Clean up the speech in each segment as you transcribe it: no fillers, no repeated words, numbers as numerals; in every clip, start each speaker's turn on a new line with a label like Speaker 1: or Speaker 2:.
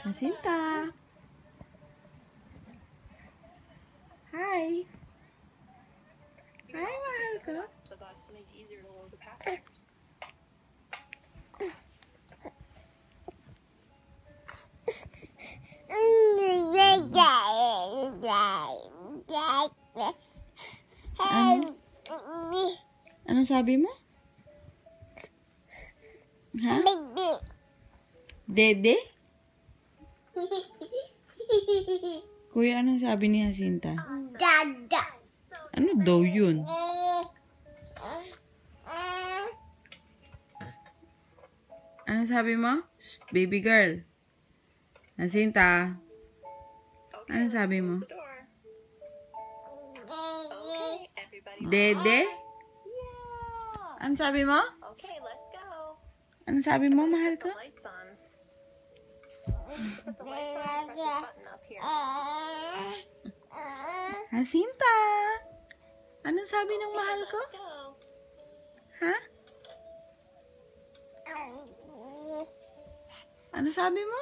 Speaker 1: Jacinta. Hi. Hi, mahal ko. Anong sabi mo? Ha? Dede? Kuya, anong sabi ni Jacinta?
Speaker 2: Dada.
Speaker 1: Ano daw yun? Anong sabi mo? Shh, baby girl. Jacinta. Anong sabi mo? Dede? Anong sabi mo?
Speaker 3: Okay, let's go.
Speaker 1: Anong sabi mo, mahal ko?
Speaker 3: Put the lights on. Put the lights on. Press this button up here.
Speaker 1: Jacinta. Anong sabi ng mahal ko?
Speaker 3: Let's go.
Speaker 1: Ha? Ano sabi mo?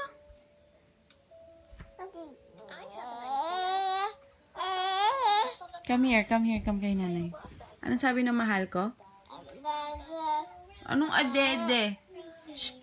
Speaker 1: Come here, come kay nanay. Ano sabi ng mahal ko? Anong adede? Shh.